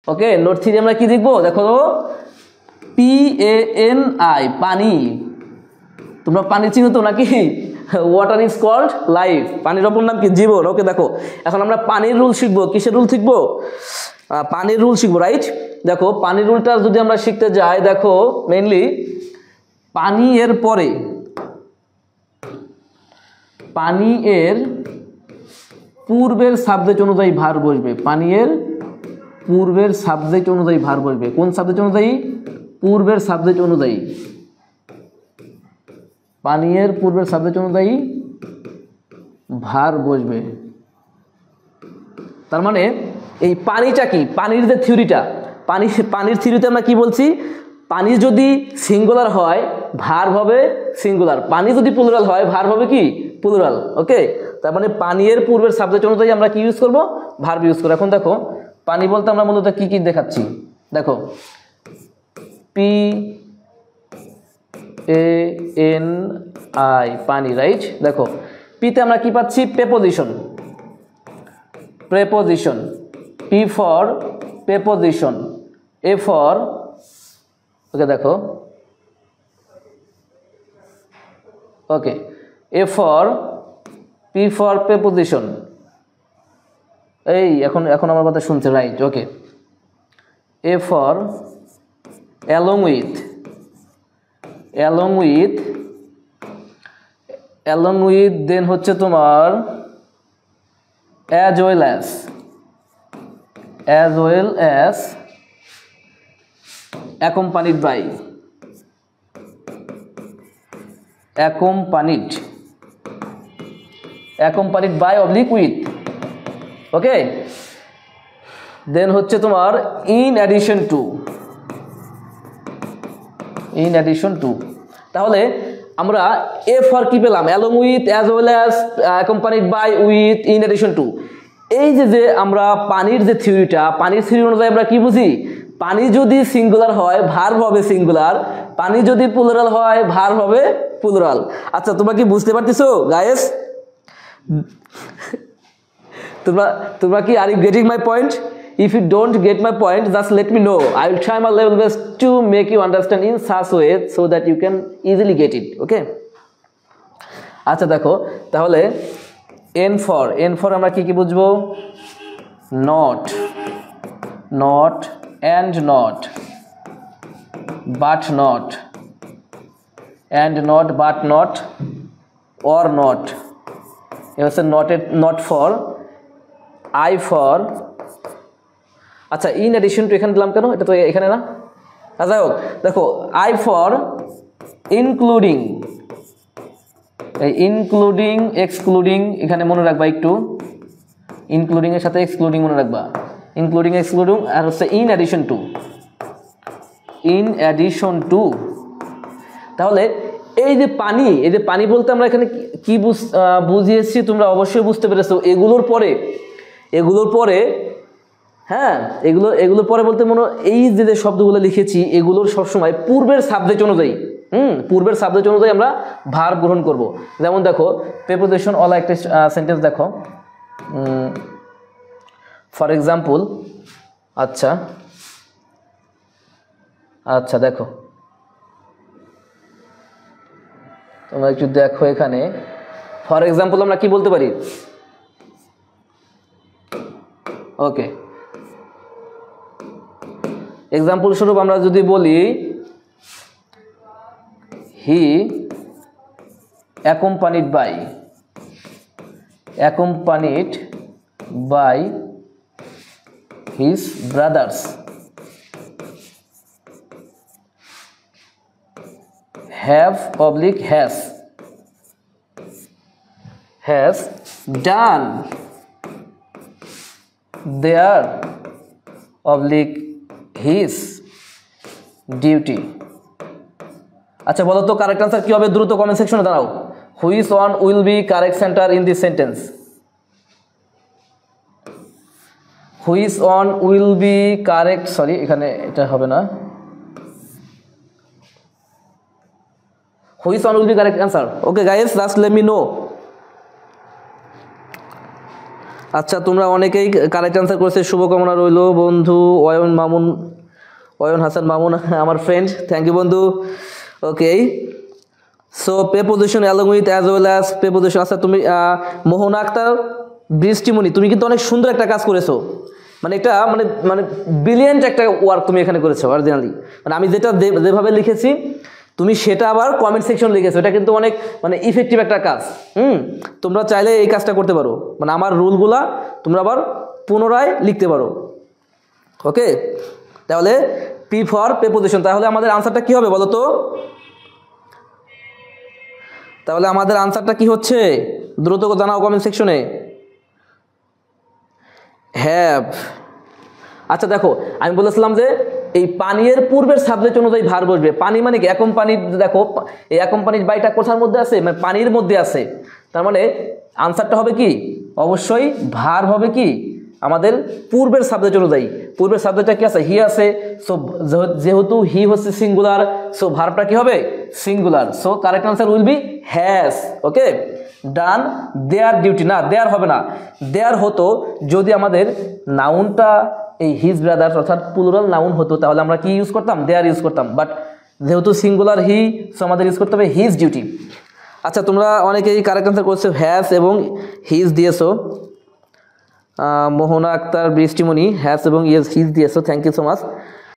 ওকে, note 3 আমরা কি দেখবো? দেখো PANI, পানি। তোমরা পানি চিনো তো নাকি? ওয়াটার ইজ কল্ড লাইফ, পানির অপর নাম কি? জীবন। ওকে, দেখো এখন আমরা পানির রুল শিখবো। কিসের রুল শিখবো? পানির রুল শিখবো, রাইট? দেখো পানির রুলটা যদি আমরা শিখতে যাই, দেখো মেইনলি পানি এর পরে, পানি এর পূর্বের সাবজেক্ট অনুযায়ী ভার বসবে। পানি এর পূর্বের সাবজেক্ট অনুযায়ী ভার বসবে। কোন সাবজেক্ট অনুযায়ী? পূর্বের সাবজেক্ট অনুযায়ী। পানি এর পূর্বের সাবজেক্ট অনুযায়ী ভার বসবে। তার মানে এই পানিটা কি? পানির যে থিওরিটা, পানির থিওরিতে আমরা কি বলছি? পানি যদি সিঙ্গুলার হয় ভার্ব হবে সিঙ্গুলার, পানি যদি প্লুরাল হয় ভার্ব হবে কি? প্লুরাল। ওকে, তার মানে পানি এর পূর্বের সাবজেক্ট অনুযায়ী আমরা কি ইউজ করব? ভার্ব ইউজ করব। এখন দেখো পানি বলতে আমরা মূলত কি কি দেখাচ্ছি। দেখো PANI, পানি, রাইট? দেখো পিতে আমরা কি পাচ্ছি? Preposition. Preposition, P for preposition, A for, okay দেখো, okay, A for, P for preposition. এই এখন আমার কথা শুনছে, right? Okay, A for along with, then হচ্ছে তোমার as well as accompanied by, oblique with। ওকে, দেন হচ্ছে তোমার in addition to। তাহলে আমরা A ফর কি পেলাম? along with, as well as, accompanied by, with, in addition to। এই যে আমরা পানির যে থিওরিটা, পানির থিওরি অনুযায়ী আমরা কি বুঝি? পানি যদি সিঙ্গুলার হয় ভার্ব হবে সিঙ্গুলার, পানি যদি প্লুরাল হয় ভার্ব হবে প্লুরাল। আচ্ছা, তোমরা কি বুঝতে পারতেছো গাইস? তোমরা কি, are you getting my point? If you don't get my point, just let me know. I will try my level best to make you understand in such way so that you can easily get it. Okay? আচ্ছা দেখো তাহলে N for আমরা কি বুঝবো? Not and not, but not and not, but not, or not। এটা হচ্ছে not for। I for, আচ্ছা in addition to এখানে দিলাম কেন? এটা তো এখানে না। আচ্ছা হোক, দেখো I for ইনক্লুডিং, এক্সক্লুডিং এখানে মনে রাখবা একটু, ইনক্লুডিং এর সাথে এক্সক্লুডিং মনে রাখবা, ইনক্লুডিং এক্সক্লুডিং, আর হচ্ছে ইন অ্যাডিশন টু। তাহলে এই যে পানি বলতে আমরা এখানে কি বুঝিয়েছি তোমরা অবশ্যই বুঝতে পেরেছো। এগুলোর পরে হ্যাঁ, এগুলোর পরে বলতে মনে, এই যে শব্দগুলো লিখেছি এগুলোর সবসময় পূর্বের সাবজেক্ট অনুযায়ী, আমরা ভার্ব গ্রহণ করব। যেমন দেখো প্রেপোজিশন ওয়ালা একটা সেন্টেন্স দেখো, ফর এক্সাম্পল। আচ্ছা দেখো তোমরা একটু দেখো এখানে, ফর এক্সাম্পল আমরা কি বলতে পারি? ওকে, এক্সাম্পল স্বরূপ আমরা যদি বলি হি accompanied by his brothers has done their his duty। আচ্ছা বলো তো কারেক্ট আনসার কি হবে? দ্রুত কমেন্ট সেকশনে দাঁড়াও। Which one will be correct centre in this sentence? Which one will be correct, sorry এখানে এটা হবে না, which one will be correct answer? Okay guys, just let me no. আচ্ছা তোমরা অনেকেই কারেক্ট অ্যান্সার করেছে, শুভকামনা রইল বন্ধু। অয়ন হাসান মামুন আমার ফ্রেন্ড, থ্যাংক ইউ বন্ধু। Okay, so preposition along with as well as preposition. আচ্ছা তুমি মোহনা আক্তার বৃষ্টিমণি, তুমি কিন্তু অনেক সুন্দর একটা কাজ করেছো, মানে এটা মানে মানে ব্রিলিয়েন্ট একটা ওয়ার্ক তুমি এখানে করেছো অরিজিনালি। মানে আমি যেভাবে লিখেছি তুমি সেটা আবার কমেন্ট সেকশন লিখেছো, এটা কিন্তু অনেক মানে ইফেক্টিভ একটা কাজ। তোমরা চাইলে এই কাজটা করতে পারো, মানে আমার রুলগুলা তোমরা আবার পুনরায় লিখতে পারো। ওকে, তাহলে পি ফর প্রেপোজিশন। তাহলে আমাদের আনসারটা কি হবে বলো তো? তাহলে আমাদের আনসারটা কি হচ্ছে দ্রুত জানাও কমেন্ট সেকশনে। হ্যাভ। আচ্ছা দেখো, আমি বলেছিলাম যে এই পানির পূর্বের সাবজেক্ট অনুযায়ী ভার বসবে। পানি মানে কি? অ্যাকম্পানি। দেখো এই অ্যাকম্পানির বাইটা কোথার মধ্যে আছে? মানে পানির মধ্যে আছে। তার মানে আনসারটা হবে কি? অবশ্যই ভার হবে কি আমাদের পূর্বের সাবজেক্ট অনুযায়ী। পূর্বের সাবজেক্টটা কি আছে? হি আছে। সো যেহেতু হি হচ্ছে সিঙ্গুলার, সো ভার্বটা কি হবে? Singular. So correct answer will be has. Okay, done their duty. না, দেয়ার হবে না, দেয়ার হতো যদি আমাদের নাউনটা এই হিজ ব্রাদার্স অর্থাৎ প্লুরাল নাউন হতো, তাহলে আমরা কি ইউজ করতাম? দেয়ার ইউজ করতাম। বাট যেহেতু সিঙ্গুলার হি, সো আমাদের ইউজ করতে হবে হিজ ডিউটি। আচ্ছা তোমরা অনেকেই কারেক্ট আনসার করছো হ্যাজ এবং হিজ দিয়েছো। মোহনা আক্তার বৃষ্টিমণি হ্যাজ এবং হিজ দিয়েছো, থ্যাংক ইউ সো মাচ।